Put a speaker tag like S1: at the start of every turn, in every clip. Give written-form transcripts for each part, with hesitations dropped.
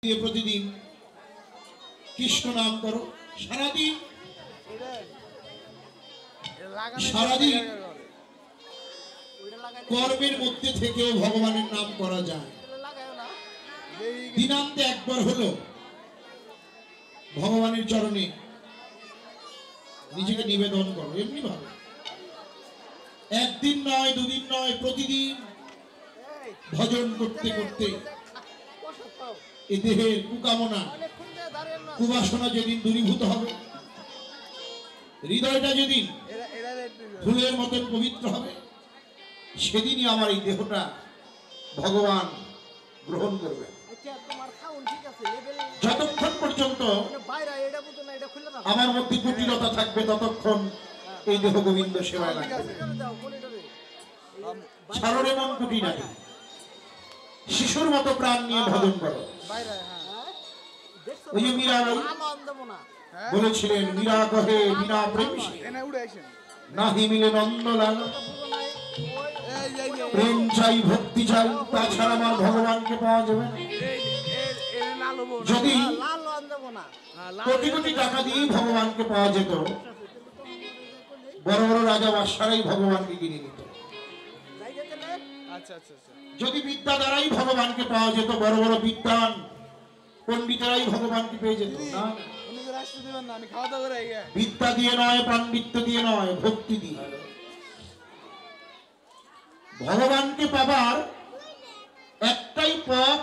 S1: দিয়ে প্রতিদিন কৃষ্ণ নাম করো সারাদিন সারাদিন কর্মের মধ্যে থেকেও ভগবানের নাম করা যায়। দিনান্তে একবার হলো ভগবানের চরণে নিজেকে নিবেদন করো। এমনি ভাবে একদিন নয় দুদিন নয়, প্রতিদিন ভজন করতে করতে এ দেহের কুকামনা কুবাসনা যেদিন দূরীভূত হবে, হৃদয়টা যেদিন ফুলের মতন পবিত্র হবে, সেদিনই আমার এই দেহটা ভগবান গ্রহণ করবে। যতক্ষণ পর্যন্ত আমার মধ্যে কুটিলতা থাকবে ততক্ষণ এই দেহ গোবিন্দ সেবায় লাগবে। ছাড়রে মন কুটি নাই, শিশুর মতো প্রাণ নিয়ে ভজন করো। ওই যে মীরাবাই বলেছিলেন, মীরা কহে বিনা প্রেম নাহি মিলে নন্দলাল, প্রেম চাই ভক্তি চাই, তাছাড়া আমার ভগবানকে পাওয়া যাবে না। যদি কোটি কোটি টাকা দিয়ে ভগবানকে পাওয়া যেত, বড় বড় রাজা বাদশারাই ভগবানকে কিনে নিত। যদি বিদ্যা দ্বারাই ভগবানকে পাওয়া যেত, বড় বড় বিদ্বান পণ্ডিতেরাই ভগবানকে পেয়ে যেত না। বিদ্যা দিয়ে নয়, পাণ্ডিত্য দিয়ে নয়, ভক্তি দিয়ে। ভগবানকে পাবার একটাই পথ,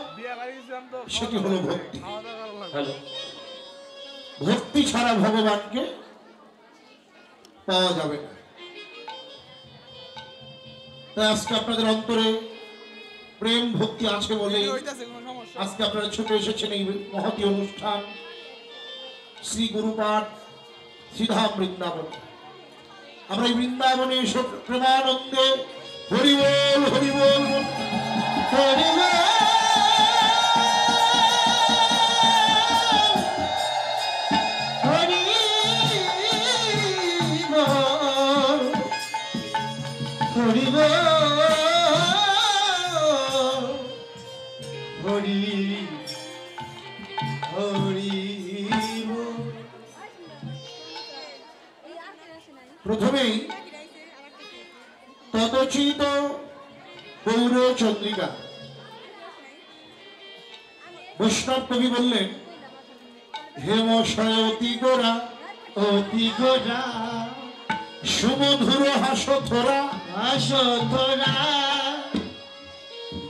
S1: সেটি হলো ভক্তি। ভক্তি ছাড়া ভগবানকে পাওয়া যাবে না। তাই আজকে আপনাদের অন্তরে প্রেম ভক্তি আছে বলে আজকে আপনারা ছুটে এসেছেন এই মহতী অনুষ্ঠান শ্রী গুরুপাঠ শ্রীধাম বৃন্দাবন। আমরা এই বৃন্দাবনে এসে প্রেমানন্দে হরি বল হরি বল হরি বল হরি বল হরি হরি। প্রথমেই ততচিত গৌর চন্দ্রিকা বৈষ্ণব কবি বললেন, হেমশয় অতি গোরা অতি গোরা, সুমধুর হাসথরা হাসথরা,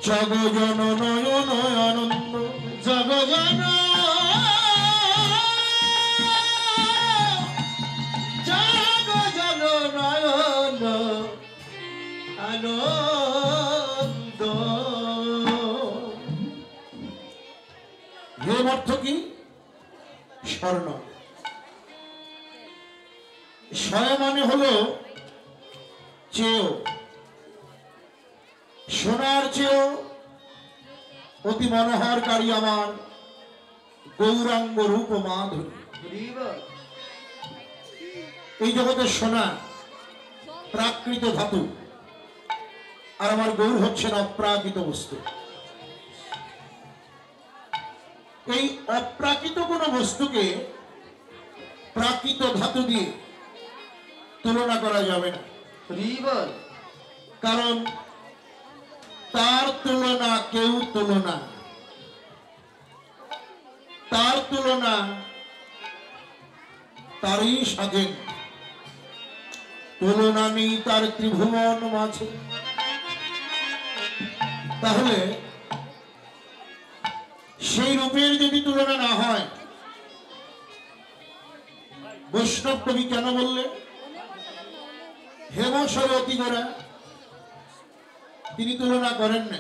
S1: জগজন নয়ন আনন্দ জগজন, জগজন নয়ন আনন্দ। এর অর্থ কি? স্বর্ণ। স্বয় মানে হলো চেয়েও, সোনার চেয়েও অতি মনোহরকারী আমার গৌরাঙ্গ রূপ মাধুরী। এই জগতের সোনা প্রাকৃত ধাতু, আর আমার গৌর হচ্ছেন অপ্রাকৃত বস্তু। এই অপ্রাকৃত কোন বস্তুকে প্রাকৃত ধাতু দিয়ে তুলনা করা যাবে না, কারণ তার তুলনা কেউ তুলনা, তার তুলনা তারই সাজেন, তুলনা নেই তার ত্রিভুবন মাঝে। তাহলে সেই রূপের যদি তুলনা না হয়, বৈষ্ণব কবি কেন বললেন হেমশয় অতি গোরা? তিনি তুলনা করেন না।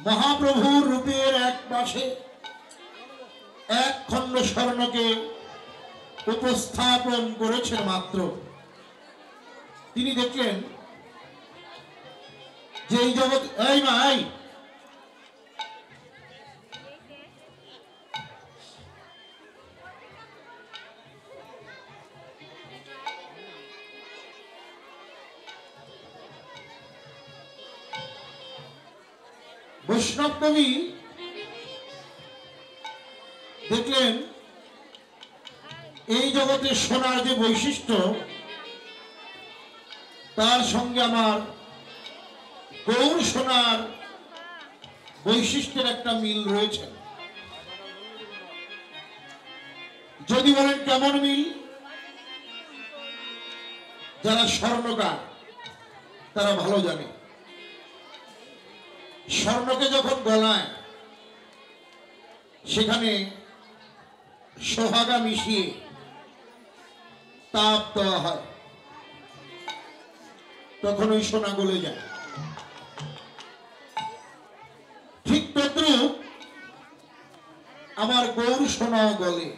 S1: মহাপ্রভুর রূপের এক পাশে এক খণ্ড স্বর্ণকে উপস্থাপন করেছেন মাত্র। তিনি দেখলেন যে এই জগৎ, এই মাই বৈষ্ণব কবি দেখলেন এই জগতে সোনার যে বৈশিষ্ট্য তার সঙ্গে আমার গৌর সোনার বৈশিষ্ট্যের একটা মিল রয়েছে। যদি বলেন কেমন মিল, যারা স্বর্ণকার তারা ভালো জানে। স্বর্ণকে যখন গলায় সেখানে সোহাগা মিশিয়ে তাপ দেওয়া হয়, তখন ওই সোনা গলে যায়। ঠিক তদ্রুপ আমার গৌর সোনাও গলে।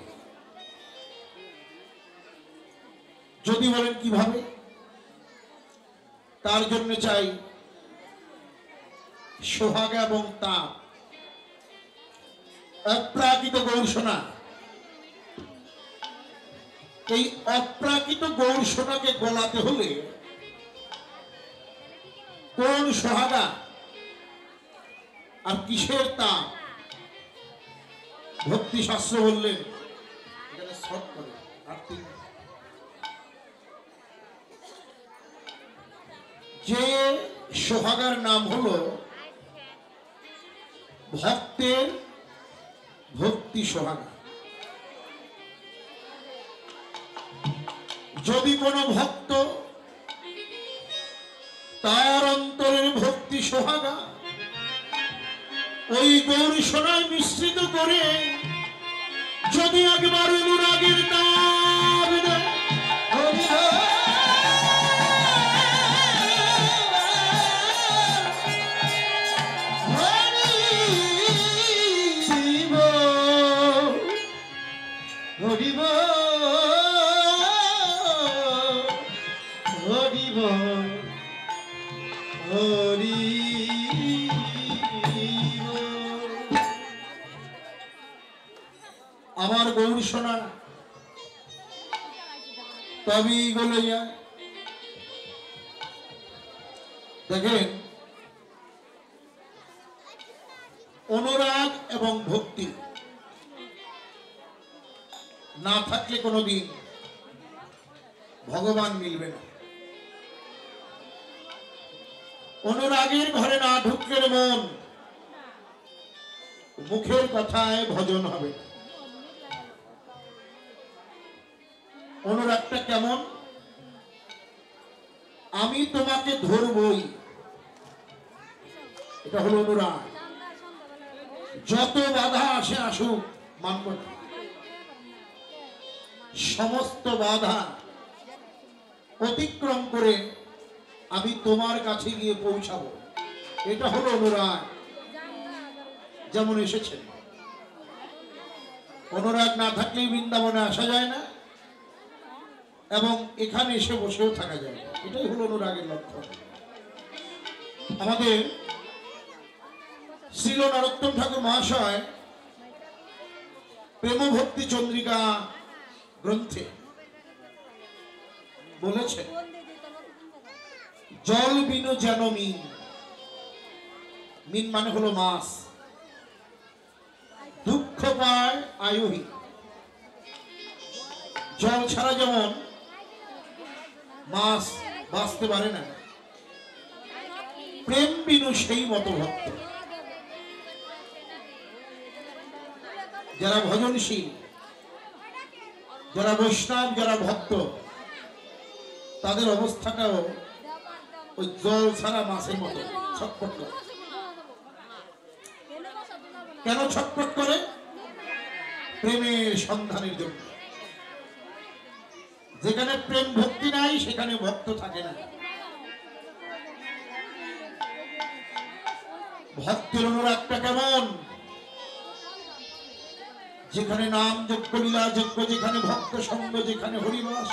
S1: যদি বলেন কিভাবে, তার জন্য চাই সোহাগ এবং তাপ। অপ্রাকৃত গৌর সোনা, এই অপ্রাকৃত গৌর সোনাকে গলাতে হলে কোন সোহাগা আর কিসের তাপ? ভক্তি শাস্ত্র বললেন যে সোহাগার নাম হলো ভক্তের ভক্তি সোহাগা। যদি কোনো ভক্ত তার অন্তরের ভক্তি সোহাগা ওই গৌর সোনায় মিশ্রিত করে যদি একবার অনুরাগের তাপ দেয়, আমার গৌর সোনা তবেই গলে যায়। দেখেন, অনুরাগ এবং ভক্তি না থাকলে কোনোদিন ভগবান মিলবে না। অনুরাগের ঘরে না ঢুকলে মন মুখের কথায় ভজন হবে না। অনুরাগটা কেমন? আমি তোমাকে ধরবই, এটা হলো অনুরাগ। যত বাধা আসে আসুক, মানব না। সমস্ত বাধা অতিক্রম করে আমি তোমার কাছে গিয়ে পৌঁছাবো, এটা হলো অনুরাগ। যেমন এসেছে, অনুরাগ না থাকলেই বৃন্দাবনে আসা যায় না এবং এখানে এসে বসেও থাকা যায় না। এটাই হলো অনুরাগের লক্ষণ। আমাদের শ্রীল নরোত্তম ঠাকুর মহাশয় প্রেম ভক্তি চন্দ্রিকা গ্রন্থে বলেছেন, জল বিনু যেন মিন। মিন মানে হলো মাছ। দুঃখ পায় আয়ুহী। জল ছাড়া যেমন মাছ বাঁচতে পারে না, প্রেম বিনু সেই মতো ভক্ত। যারা ভজনশীল, যারা বৈষ্ণব, যারা ভক্ত, তাদের অবস্থাটাও ওই জল ছাড়া মাছের মতো ছটফট করে। কেন ছটফট করে? প্রেমের সন্ধানের জন্য। যেখানে প্রেম ভক্তি নাই সেখানে ভক্ত থাকে না। ভক্তের অনুরাগটা কেমন? যেখানে নাম যজ্ঞ, লীলা যজ্ঞ, যেখানে ভক্ত সঙ্গ, যেখানে হরিবাস,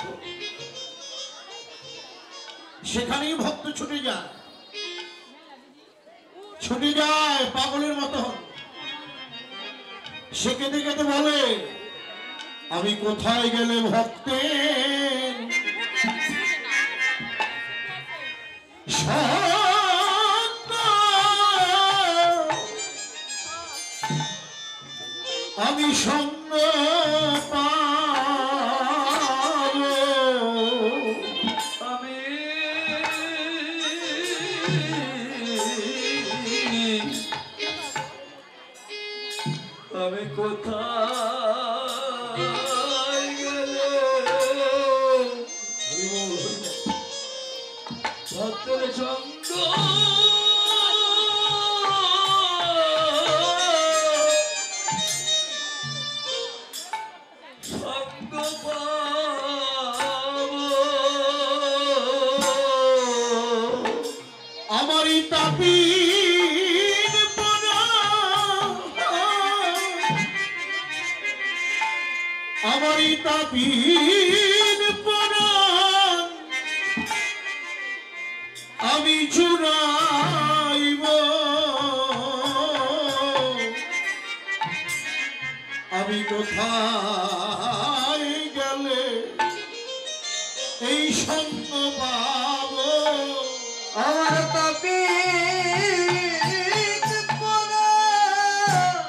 S1: সেখানেই ভক্ত ছুটে যায়, ছুটে যায় পাগলের মতো। সে কেঁদে কেঁদে বলে, আমি কোথায় গেলে ভক্তের আমি সঙ্গ
S2: আমি কোথায় গেলে ভক্তের সঙ্গ সঙ্গ
S1: আমারই তাপি আমারই তাপিন পরাণ আমি চুরাইব আমি কোথায় গেলে এই সঙ্গ পাব
S2: আমার তাপিন পরাণ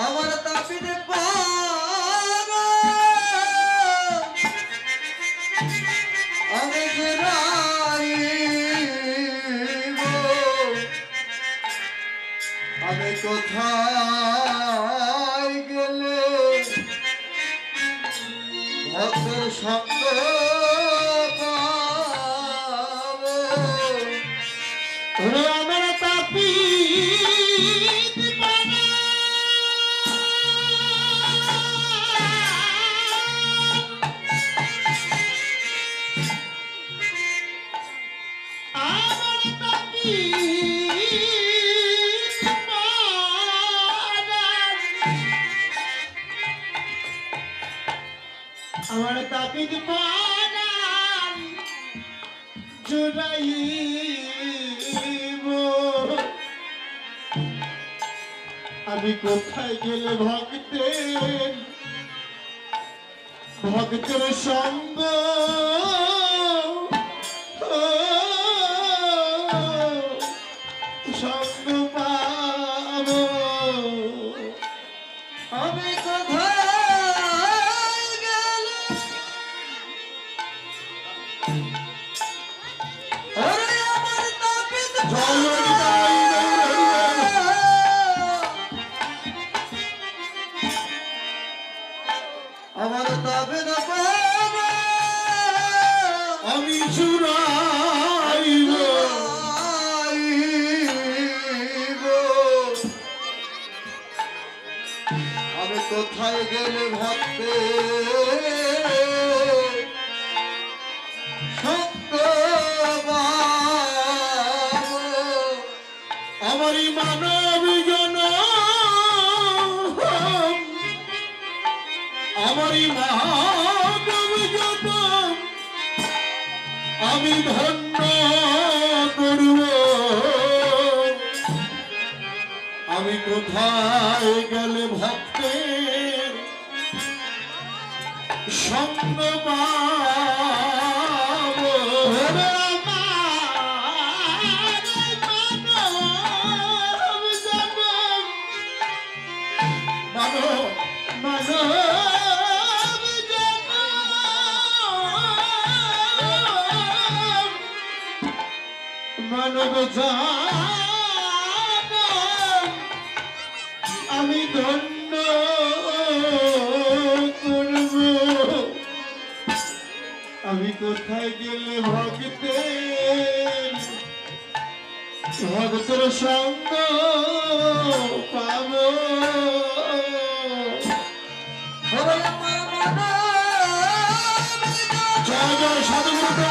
S2: আমার তাপিন পরাণ আমি চুরাইব আমি কোথায় গেলে ভক্তের সঙ্গ পাবো
S1: আমার তাপি আমার তাপিত পারান জুড়াইব আমি কোথায় গেলে ভক্তের সঙ্গ সঙ্গ পাব
S2: আমি কোথায় গেলে ওরে আমার তাপিত আমার তাপিত
S1: আমি চুরাইব
S2: আমি কোথায় গেলে ভক্তে সঙ্গ পাবো
S1: আমারই মানব জন আমারই মানব জন আমি ধন্য করব আমি কোথায় গেলে ভক্তের সঙ্গ পাব মানব আমি ধন্য করব আমি কোথায় গেলে ভক্তের সঙ্গ পাব জয় জয় সাধুগুরু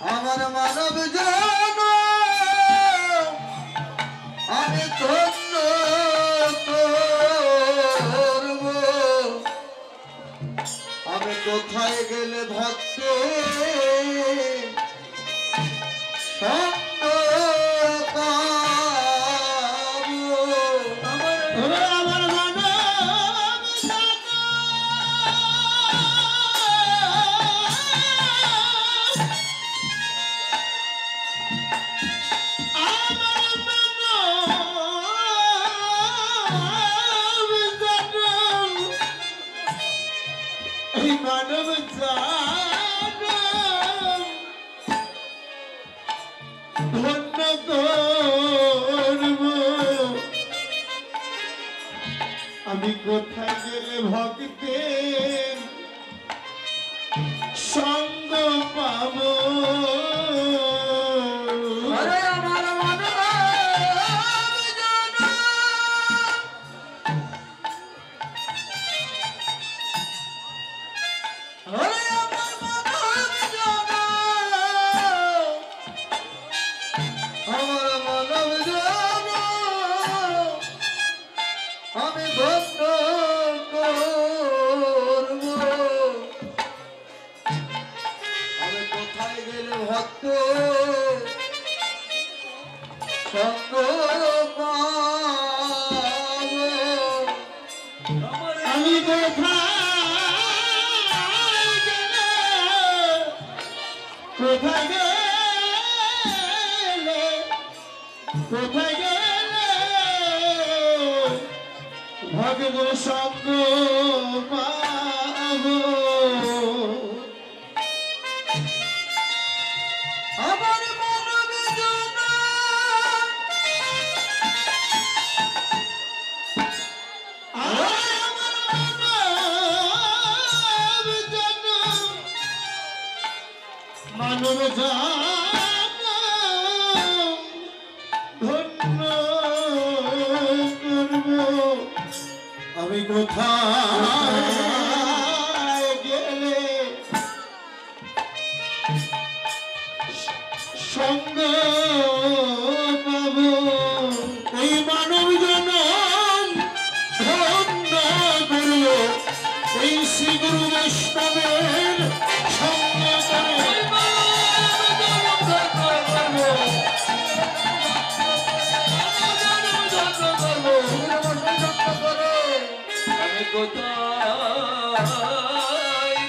S2: আমার মানব জন আমি ধন্য করব আমি কোথায় গেলে ভক্ত সঙ্গ
S1: আমি কোথায় গেলে ভক্তের সঙ্গ পাবো
S2: আরে আমার মানব জানা আরে আমার মানব জানা আমার মানব জানা আমি ধন্য করব আমি কোথায় গেলে ভক্ত সঙ্গ পাবো
S1: আমি কোথায় গেলে ভগব সঙ্গ পাবো
S2: আমার মানব জানা
S1: মানব জান ধন্য করব আমি কোথায় গেলে সঙ্গ পাবো এই মানব জনম ধন্য করব এই শ্রী গুরু বৈষ্ণবের সঙ্গ করে
S2: আমি কোথায়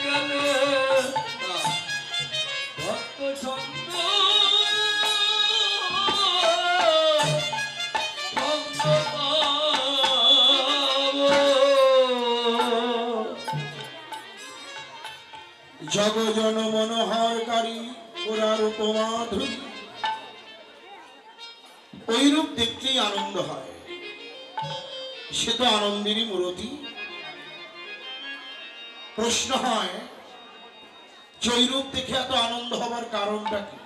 S2: গেলে ভক্ত সঙ্গ
S1: জগজন মনোহরকারী পুরার উপমাধুরী ওই রূপ দেখতেই আনন্দ হয় সে তো আনন্দেরই মূরতি প্রশ্ন হয় যে ওই রূপ দেখে এত আনন্দ হবার কারণটা কি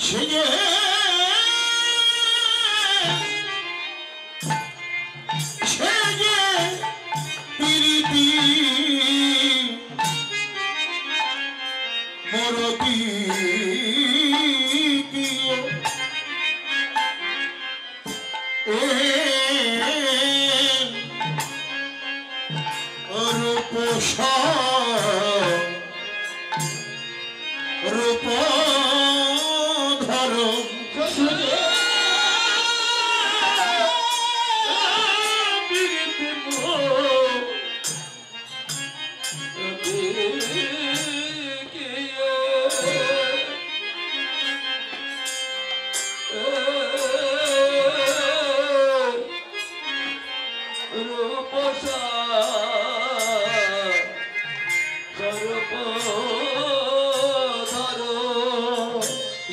S1: সে যে প্রীতি মরতি রূপ রূপ ধর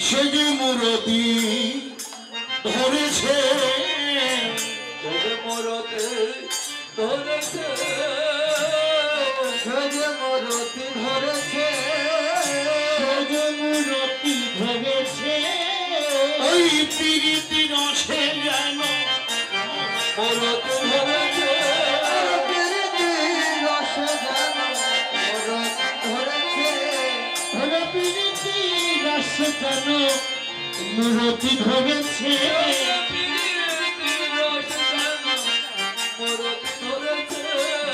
S1: সে যে মূরতি ধরেছে
S2: মরতে ধরেছে মরতি ধরেছে
S1: মূরতি ধরেছে ওই প্রীতি রসে যেন
S2: মরতি ধরেছে রসে যেন মরতি ধরেছে
S1: প্রীতি রসে যেন মূরতি ধরেছে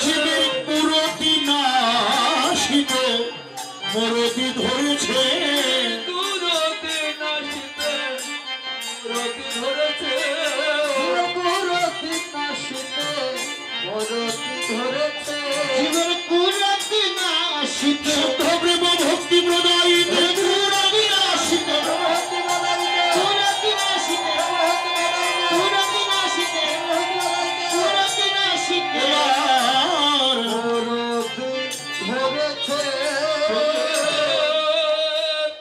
S1: জীবের পুরতি নাশিত মূরতি ধরেছে জীবের পুরতি নাশিত প্রেম ভক্তি প্রদায়িত পুরতি নাশিত পুরতি নাশিত পুরতি নাশিত পুরতি নাশিত
S2: ধরেছে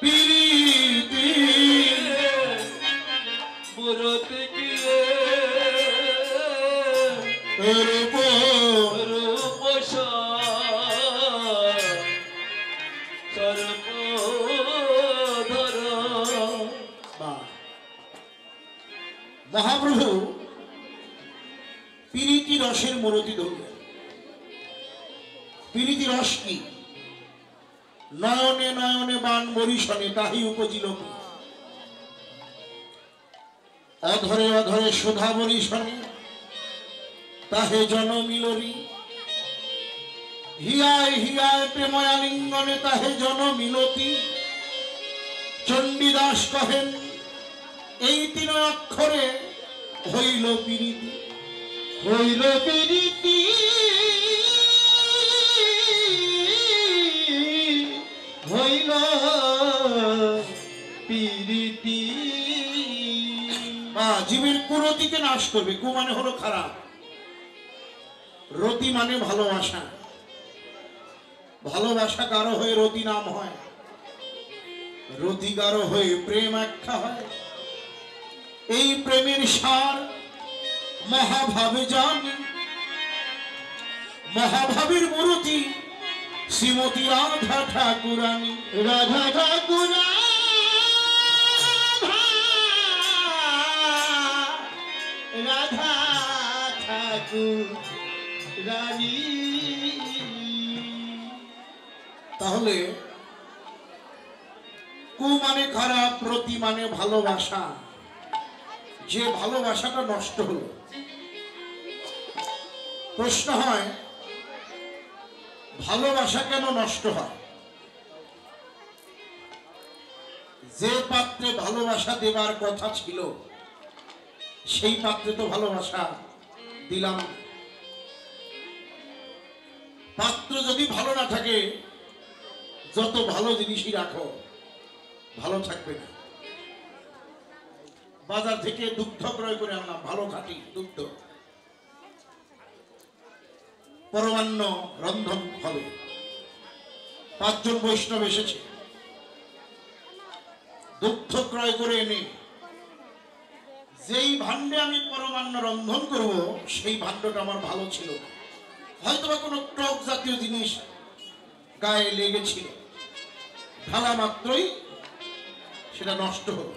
S1: পিরি রূপ
S2: রূপ সর্বধর।
S1: মহাপ্রভু পীরিতি রসের মূরতি ধরলেন। পীরিতি রস কি? নয়নে নয়নে বান বরিশনে তাহি উপজিল, অধরে অধরে সুধা বরিশনে তাহে জনমিলরি, হিয়ায় হিয়ায় প্রেময়ালিঙ্গনে তাহে জনমিলতি। চণ্ডীদাস কহেন এই তিন অক্ষরে হইল পীরিতি,
S2: হইল পীরিতি, হইল পীরিতি।
S1: জীবের কুরতিকে নাশ করবে। কু মানে হলো খারাপ, রতি মানে ভালোবাসা। ভালোবাসা গাঢ় হয়ে রতি নাম হয়, রতি গাঢ় হয়ে প্রেম আখ্যা হয়। এই প্রেমের সার মহাভাবে জানি, মহাভাবের মূরতি শ্রীমতী রাধা ঠাকুরানী।
S2: রাধা ঠাকুরা, রাধা ঠাকুর রানী।
S1: তাহলে কু মানে খারাপ, রতি মানে ভালোবাসা। যে ভালোবাসাটা নষ্ট হলো, প্রশ্ন হয় ভালোবাসা কেন নষ্ট হয়? যে পাত্রে ভালোবাসা দেবার কথা ছিল সেই পাত্রে তো ভালোবাসা দিলাম। পাত্র যদি ভালো না থাকে, যত ভালো জিনিসই রাখো ভালো থাকবে না। বাজার থেকে দুগ্ধ ক্রয় করে আনলাম, ভালো খাঁটি দুগ্ধ, পরমান্ন রন্ধন হবে। 5 জন বৈষ্ণব এসেছে, দুগ্ধ ক্রয় করে এনে যেই ভাণ্ডে আমি পরমান্ন রন্ধন করব সেই ভাণ্ডটা আমার ভালো ছিল না। হয়তোবা কোনো টক জাতীয় জিনিস গায়ে লেগেছিল, ঢালা মাত্রই সেটা নষ্ট হলো।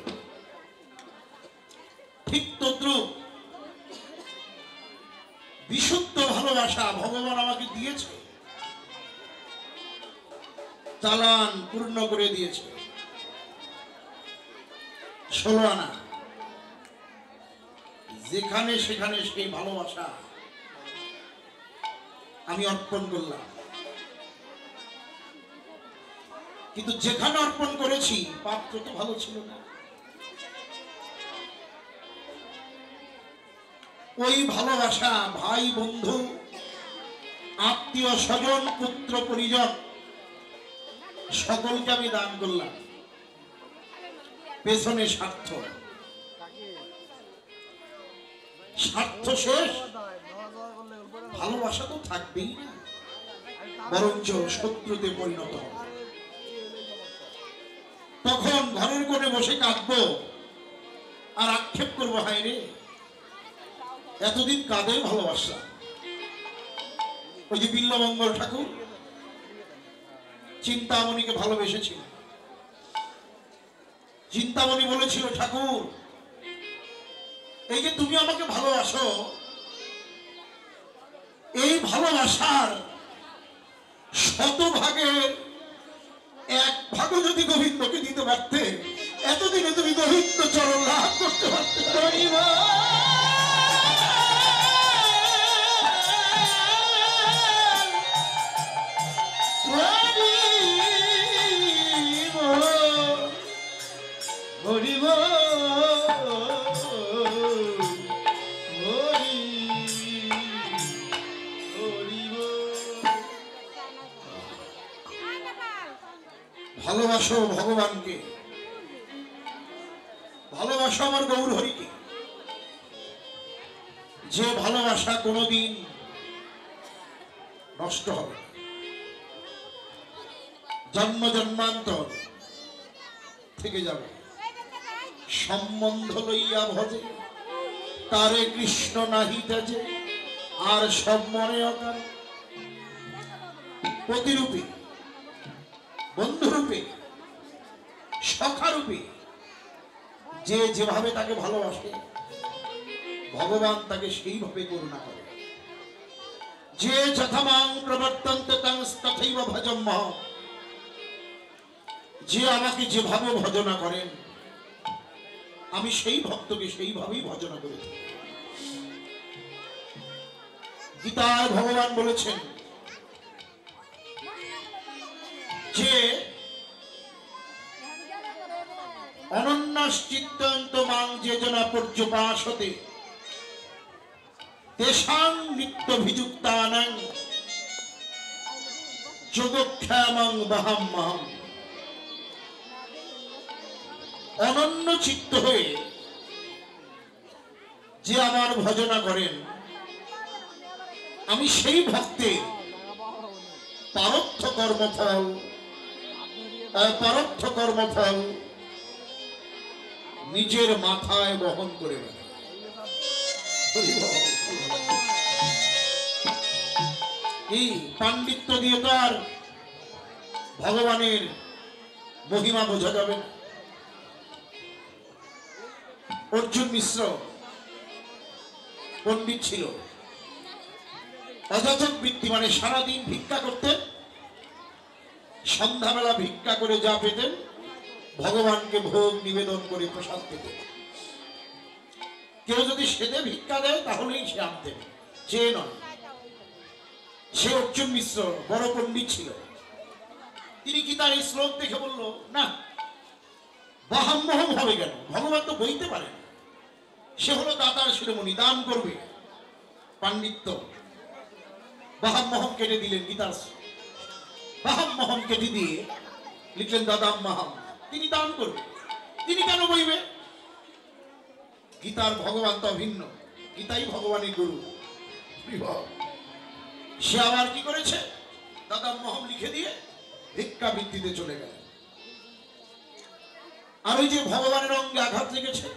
S1: ঠিক তদ্রুপ বিশুদ্ধ ভালোবাসা ভগবান আমাকে দিয়েছে, চালান পূর্ণ করে দিয়েছে 16 আনা। যেখানে সেখানে সেই ভালোবাসা আমি অর্পণ করলাম, কিন্তু যেখানে অর্পণ করেছি পাত্র তো ভালো ছিল না। ওই ভালোবাসা ভাই বন্ধু আত্মীয় স্বজন পুত্র পরিজন সকলকে আমি দান করলাম। পেছনে স্বার্থ, স্বার্থ শেষ, ভালোবাসা তো থাকবেই না, বরঞ্চ শত্রুতে পরিণত হবে। তখন ঘরের কোণে বসে কাঁদবো আর আক্ষেপ করবো, হায় রে এতদিন কাদের ভালোবাসা। ওই যে বিল্লমঙ্গল ঠাকুর চিন্তামণিকে ভালোবেসেছিল। চিন্তামণি বলেছিল, ঠাকুর এই যে তুমি আমাকে ভালোবাসো, এই ভালোবাসার 100 1 ভাগও যদি গোবিন্দকে দিতে পারতে, এতদিনে তুমি গোবিন্দ চরণ লাভ করতে পারতে। ভালোবাসো ভগবানকে, ভালোবাসো আমার গৌর হরিকে। যে ভালোবাসা কোনোদিন নষ্ট হবে, জন্ম জন্মান্তর থেকে যাবে। সম্বন্ধ লইয়া ভজে তারে কৃষ্ণ নাহি তেজে, আর সব মনে অকাল প্রতিরূপে বন্ধুরূপে সখারূপে যে যেভাবে তাকে ভালোবাসে ভগবান তাকে সেইভাবে করুণা করে। যে যথামাং প্রবর্তন্তে তং তথৈব ভজম্মহং, যে আমাকে যেভাবে ভজনা করেন আমি সেই ভক্তকে সেইভাবেই ভজনা করে থাকি। গীতায় ভগবান বলেছেন যে অনন্যাশ্চিত্তন্ত মাং যে জনা পর্যপাসতে তেষাং নিত্যভিযুক্তানাং যোগক্ষেমং বহাম্যহম। অনন্য চিত্ত হয়ে যে আমার ভজনা করেন আমি সেই ভক্তের পরোক্ষ কর্মফল নিজের মাথায় বহন করে বেড়াই। এই পাণ্ডিত্য দিয়ে তো আর ভগবানের মহিমা বোঝা যাবে না। অর্জুন মিশ্র পণ্ডিত ছিল, অযাচক বৃত্তি, মানে সারাদিন ভিক্ষা করতেন, সন্ধ্যাবেলা ভিক্ষা করে যা পেতেন ভগবানকে ভোগ নিবেদন করে প্রসাদ পেতেন। কেউ যদি সেদে ভিক্ষা দেয় তাহলেই সে আনতেন, সে নয়। সে অর্জুন মিশ্র বড় পণ্ডিত ছিল। তিনি কি তার এই শ্লোক দেখে বলল না, বহাম্যহম হবে কেন, ভগবান তো বইতে পারে না। সে হলো দাতার শিরোমণি, দান করবে। পাণ্ডিত্য বহাম্যহম কেটে দিলেন, গীতার বহাম্যহম কেটে দিয়ে লিখলেন দাদাম্যহম। তিনি দান করবে, তিনি কেন বইবে? গীতার ভগবান তো ভিন্ন, গীতাই ভগবানের গুরু। সে আবার কি করেছে, দাদাম্যহম লিখে দিয়ে ভিক্ষা বৃত্তিতে চলে গেল। আর ওই যে ভগবানের অঙ্গে আঘাত লেগেছে,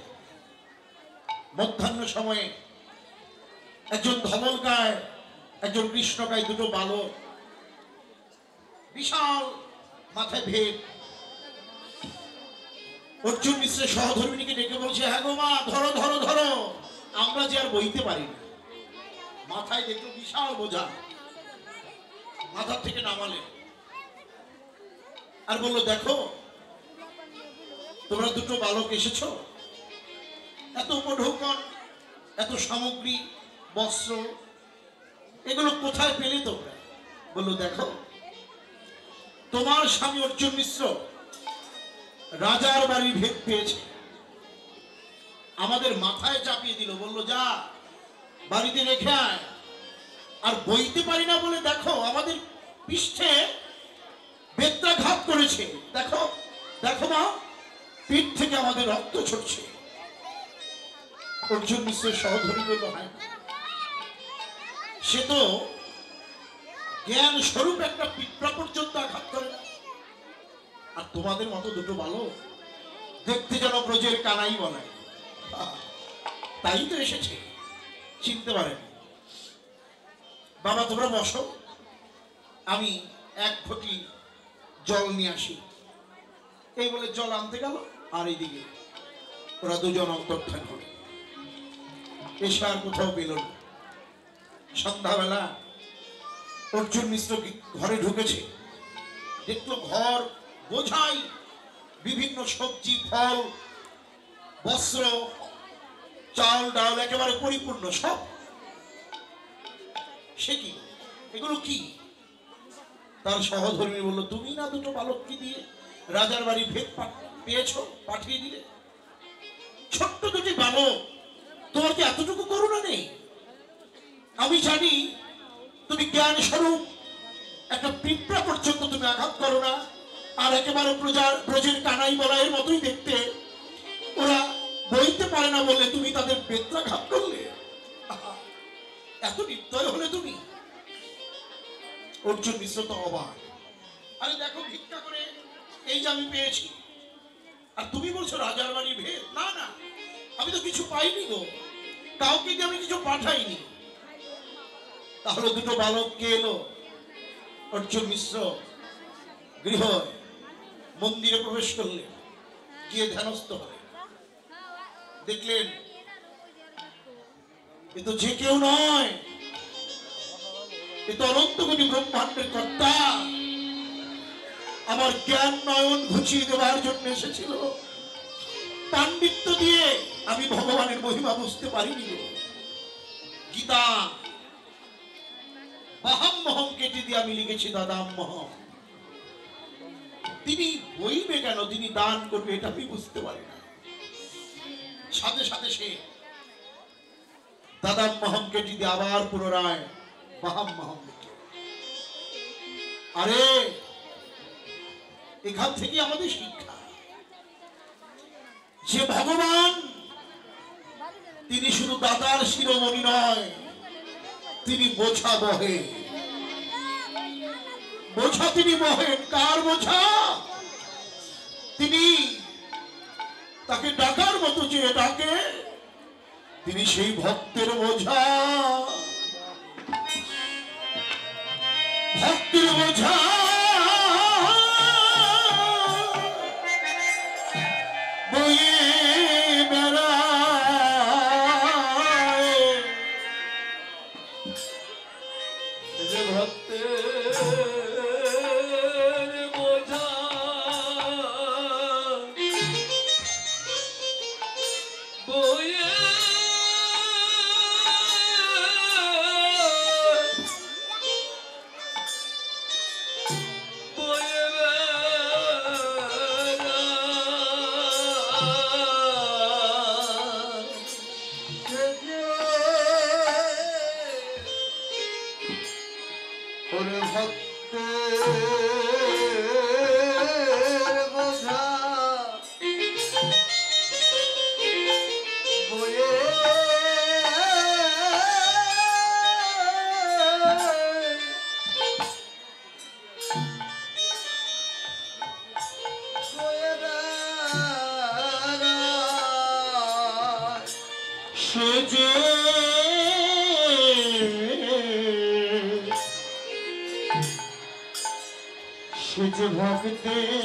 S1: মধ্যাহ্ন সময়ে একজন ধমলকায় একজন কৃষ্ণকায়, দুটো বালক, বিশাল মাথায় ভেদ। অর্জুন মিশ্রের সহধর্মিনীকে ডেকে বলছে, হ্যাঁ গো মা, ধরো ধরো ধরো, আমরা যে আর বইতে পারি না। মাথায় দেখলো বিশাল বোঝা, মাথা থেকে নামালেন আর বললো, দেখো তোমরা দুটো বালক এসেছ, এত উপঢৌকন, এত সামগ্রী, বস্ত্র, এগুলো কোথায় পেলে তোমরা? বললো, দেখো তোমার স্বামী অর্জুন মিশ্র রাজার বাড়ি ভেদ পেয়েছে, আমাদের মাথায় চাপিয়ে দিল, বললো যা বাড়িতে রেখে আয়। আর বইতে পারি না বলে দেখো আমাদের পৃষ্ঠে বেত্রাঘাত করেছে, দেখো দেখো মা, পিঠ থেকে আমাদের রক্ত ছড়ছে। অর্জুন মিশ্রের সহধর্মী বলল, হয় সে তো জ্ঞান স্বরূপ একটা পিঁপড়া পর্যন্ত আঘাত করে না, আর তোমাদের মতো দুটো বালক দেখতে যেন ব্রজের কানাই বলায়, তাই তো এসেছে, চিনতে পারেন। বাবা তোমরা বসো, আমি এক ঘটি জল নিয়ে আসি। এই বলে জল আনতে গেল, আর এইদিকে ওরা দুজন অন্তর্ধান হল। এসে আর কোথাও পেল না। সন্ধ্যাবেলা অর্জুন মিশ্র ঘরে ঢুকেছে, দেখলো ঘর বোঝাই বিভিন্ন সবজি, ফল, বস্ত্র, চাল ডাল একেবারে পরিপূর্ণ সব। সে কি, এগুলো কি? তার সহধর্মী বলল, তুমি না দুটো বালককে দিয়ে রাজার বাড়ি ভেদ পেয়েছো, পাঠিয়ে দিলে। ছোট্ট দুটি বালক, তোমার কি এতটুকু করুণা নেই? আমি জানি তুমি জ্ঞান স্বরূপ একটা পিঁপড়া পর্যন্ত তুমি আঘাত করো না, আর একেবারে ব্রজের কানাই বলাইয়ের মতোই দেখতে, ওরা বইতে পারে না বলে তুমি তাদের বেত্রাঘাত করলে। এত নির্দয় হলে তুমি? অর্জুন মিশ্র তো অবাক। আরে দেখো ভিক্ষা করে এই যে আমি পেয়েছি, আর তুমি বলছো রাজার বাড়ি ভেদ। না না, আমি তো কিছু পাইনি গো, কাউকে দিয়ে আমি কিছু পাঠাইনি। তাহলে দুটো বালককে এলো অর্জুন মিশ্র গৃহ মন্দিরে প্রবেশ করলেন, গিয়ে ধ্যানস্থ হলেন। দেখলেন এ তো যে কেউ নয়, এ তো অনন্ত কোটি ব্রহ্মাণ্ডের কর্তা, আমার জ্ঞান নয়ন ঘুচিয়ে দেওয়ার জন্য এসেছিল। পাণ্ডিত্য দিয়ে আমি ভগবানের মহিমা বুঝতে পারিনি। গীতা বাহাম্মহম কেটে দিয়ে আমি লিখেছি দাদাম্মহম। তিনি বইবে কেন, তিনি দান করবে এটা আমি বুঝতে পারি না। সাথে সাথে সে দাদাম্মহম কেটে দিয়ে আবার পুনরায় বাহাম্মহম লিখে। আরে এখান থেকে আমাদের শিক্ষা যে ভগবান তিনি শুধু দাতার শিরোমণি নয়, তিনি বোঝা বহে। বোঝা তিনি বহেন, কার বোঝা? তিনি তাকে ডাকার মতো যে ডাকে, তিনি সেই ভক্তের বোঝা। ভক্তের বোঝা বয়ে বেড়ায়, যে ভক্তের বোঝা বয়ে ভক্তের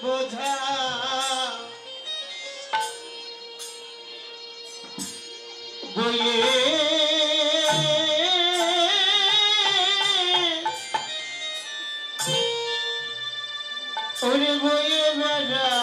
S1: বোঝা বয়ে ওরে বয়ে বেড়ায়।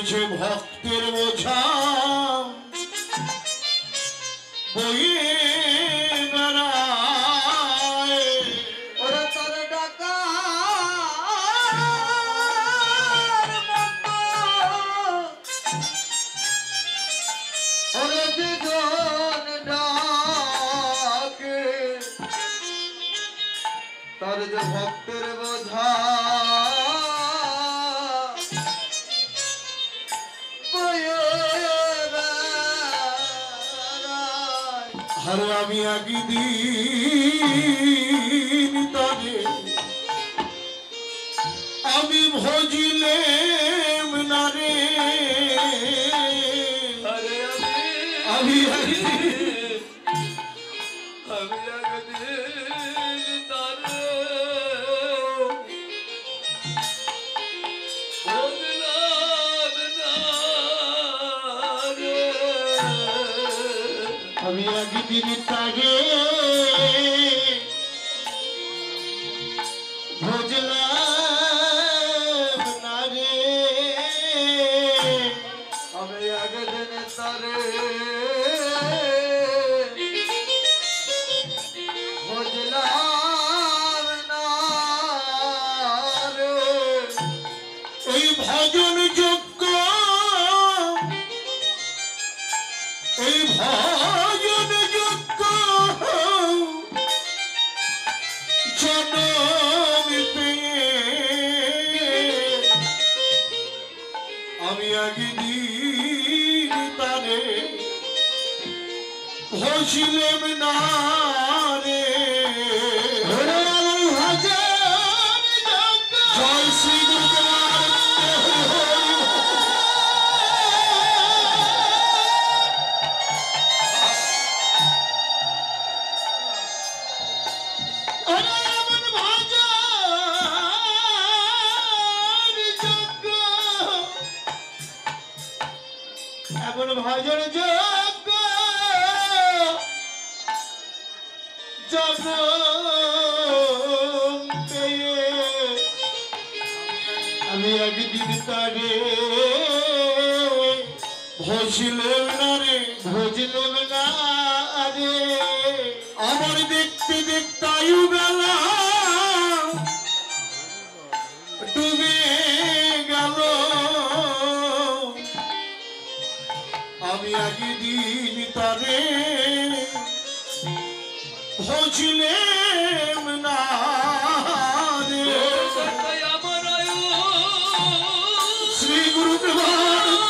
S1: সে ভক্তের বোঝা বয়ে বেড়ায়। ওরা তার ডাকার মতো ওরা যেজন ডাকে, তার যে ভক্তের বোঝা আরে আমি একদিন তারে আমি ভজিলেম না রে, আমি একদিন তারে আমি একদিন তারে ভজলাম না রে, আমি একদিন তারে ভজিলেম না রে। জয় শ্রী গুরু
S2: এমন ভজন যোগ্য জগ আমি একদিন তারে
S1: ভজিলেম না রে।
S2: ভজলেম না রে।
S1: আমার দেখতে দেখতে আয়ু বেলা ডুবে গেল। আমি একদিন তারে ভজিলেম না রে। শ্রী গুরু প্রেমানন্দ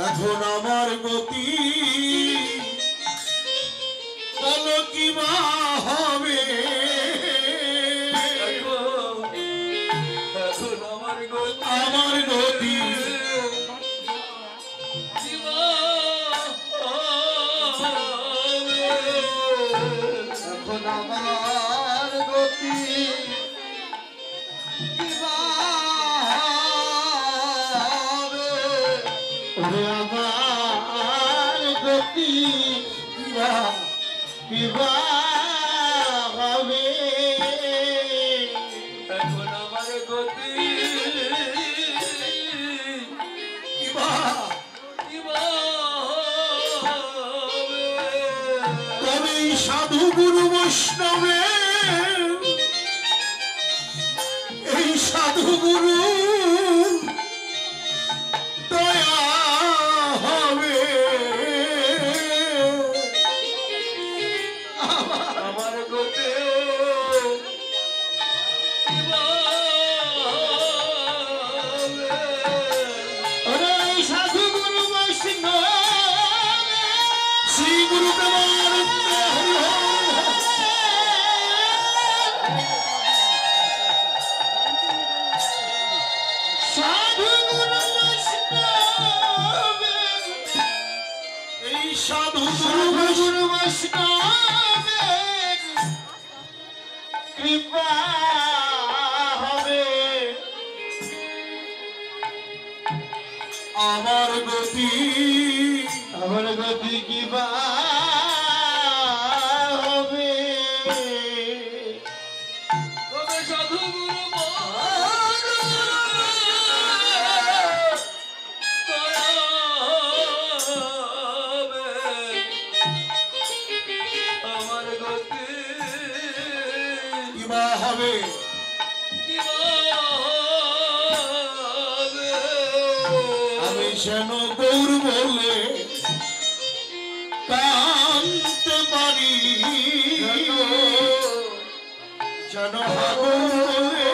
S1: এখন আমার গতি বলো কি বা হবে। আমার গতি
S2: এখন আমার গতি ওরে আমার গতি কিবা হবে।
S3: এখন আমার গতি
S1: তবে এই সাধু গুরু বৈষ্ণবে এই সাধু গুরু দয়া হবে।
S3: আমার গতি
S2: ওরে সাধু গুরু বৈষ্ণব
S1: শ্রী গুরু প্রেমানন্দ হরি হরি।
S2: সাধু গুরু বৈষ্ণব
S1: এই সাধু
S2: গুরু বৈষ্ণবের কৃপা হবে।
S1: আমার গতি
S2: আমার গতি কিবা হবে।
S3: তবে সাধু গুরু আমার গতি
S1: কিবা হবে। আমি যেন গৌর বলে কানতে পারি, যেন গৌর বলে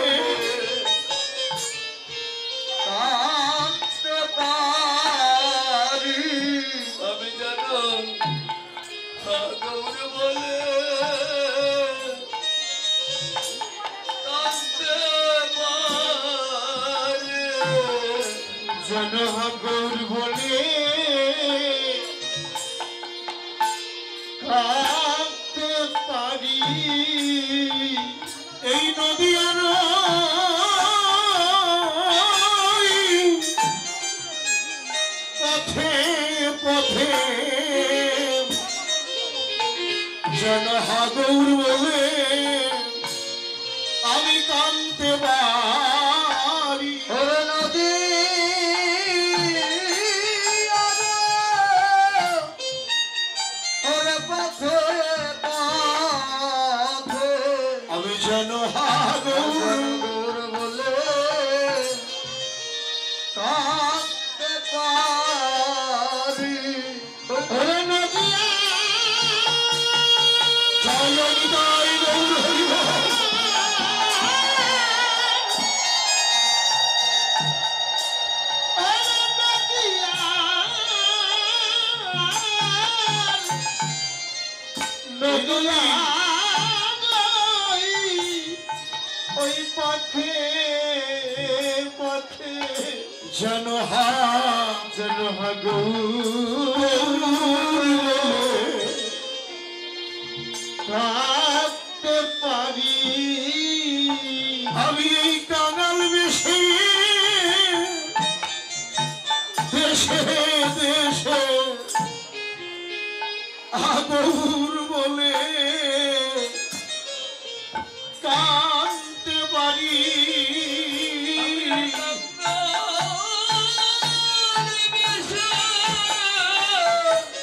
S2: কাঁদতে পারি।
S3: আমি যেন গৌর বলে কাঁদতে পারি।
S2: যেন গৌর বলে কাঁদতে পারি।
S1: এই নদী আর কান্তে বাড়ি
S2: ওরে নদী ওরে পথে পথে
S1: আমি যেন হাগর
S2: বলে কাঁদতে পারি
S1: ওরে নদিয়া জয় নিতাই গৌর হরি বল। ওরে নদিয়া নদিয়া
S2: ওই পথে পথে
S1: যেন
S2: যেন হাগো কাঁদতে পারি
S1: আমি এই কাঙাল বেশে দেশে দেশে আগৌর বলে কাঁদতে পারি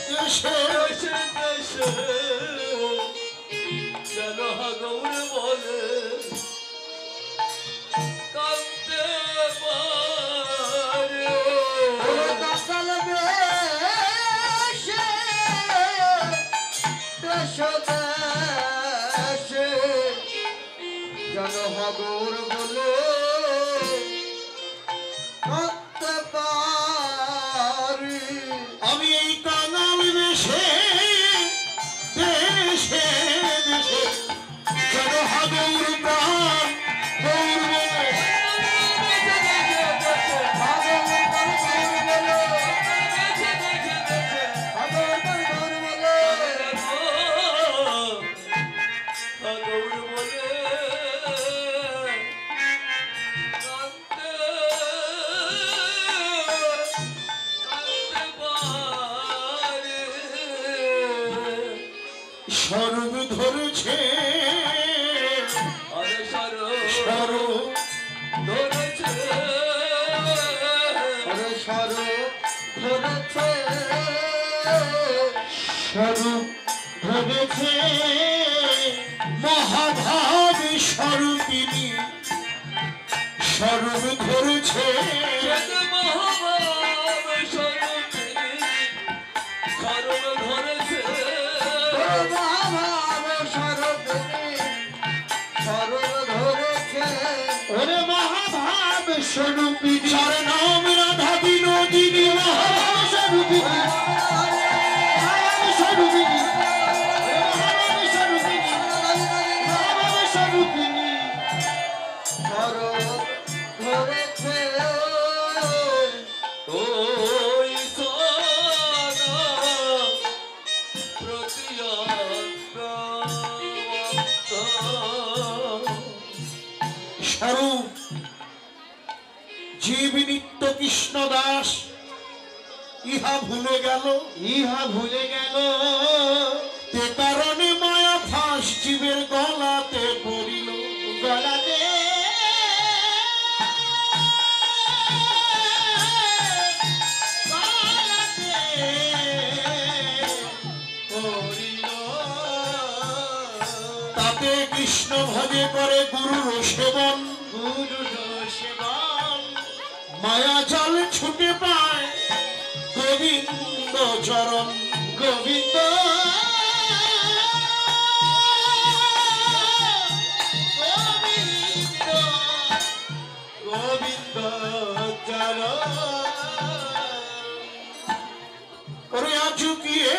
S1: দেশে
S3: গৌর বলে কাঁদতে পারে
S2: কাকাল বেশে দেশ দেশে যেন হাগর বলে কাঁদতে পারি
S1: আমি এই কাঙাল বেশে দেশে দেশে যেন হাগৌর প্রাণ গৌর বলে স্বরূপ ধরেছে স্বরূপ
S3: ধরেছে
S1: স্বরূপ ধরেছে মহাভাব স্বরূপিনী স্বরূপ ধরেছে ওরে মহাভাব স্বরূপিনী যার নাম রাধা বিনোদিনী মহাভাব স্বরূপিনী মহাভাব স্বরূপিনী মহাভাব স্বরূপিনী মহাভাব স্বরূপিনী
S3: ওই সোনা
S1: স্বরূপ জীব নিত্য কৃষ্ণ দাস ইহা ভুলে গেল তে কারণে মায়া ফাঁস জীবের গলাতে পড়িল গলাতে তাতে কৃষ্ণ ভজে করে গুরুর সেবন মায়া জল ছুটে পায় গোবিন্দ চরণ গোবিন্দ গোবিন্দ গোবিন্দ চরণ করে আচুকিয়ে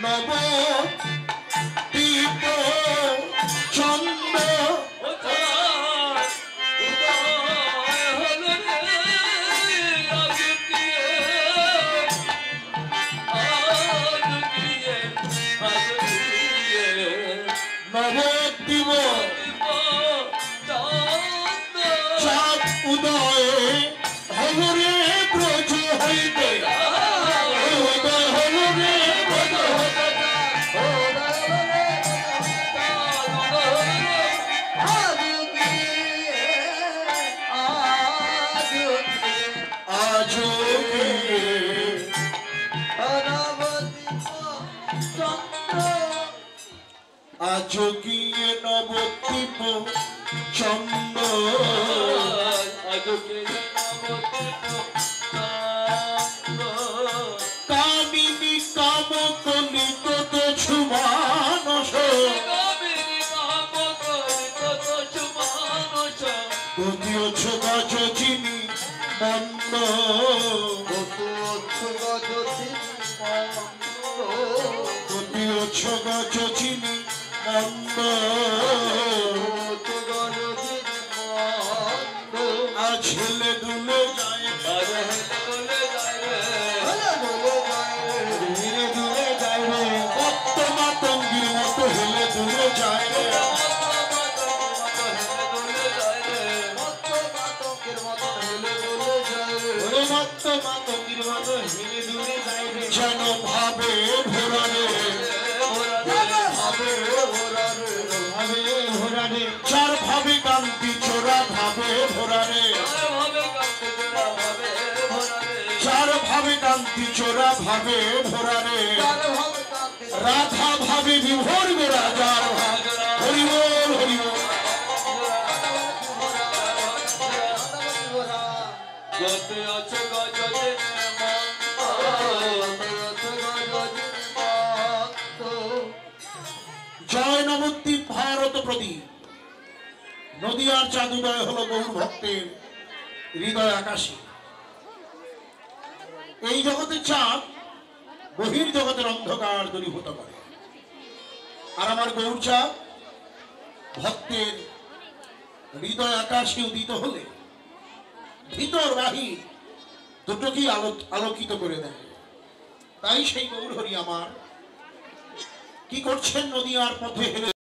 S1: নব দীপ চন্দ্র নবদ্বীপ চাঁদ উদয় হল রে ব্রজ হইতে আজকিয়ে নবদ্বীপ চন্দ্র কামিনী কাম কলিত ছুমানস দ্বিতীয় ছোগা চিনি মন্দ দ্বিতীয় ছোগা চিনি মন্দ আর ছেলে দুলে যায় ধীরে ধীরে যায় রে বর্তমা তঙ্গির মতো হেলে দুলে যায় রে যেন ভাবে ভোরা রে চার ভাবে কান্তি চোরা ভাবে ভোরা রে চার ভাবে কান্তি চোরা ভাবে ভোরা রে রাধা ভাবে বিভোর গো রাজার হরিবল হরিবল জয় নবদ্বীপ ভারত প্রদীপ নদিয়ার চাঁদুদয় হলো গৌর ভক্তের হৃদয় আকাশে এই জগতের চাঁদ বহির জগতের অন্ধকার দূরীভূত করে আর আমার গৌর চাঁদ ভক্তের হৃদয় আকাশে উদিত হলে ভিতর বাহির দুটোকেই আলোকিত করে দেয় তাই সেই গৌর হরি আমার কি করছেন নদিয়ার পথে হেলে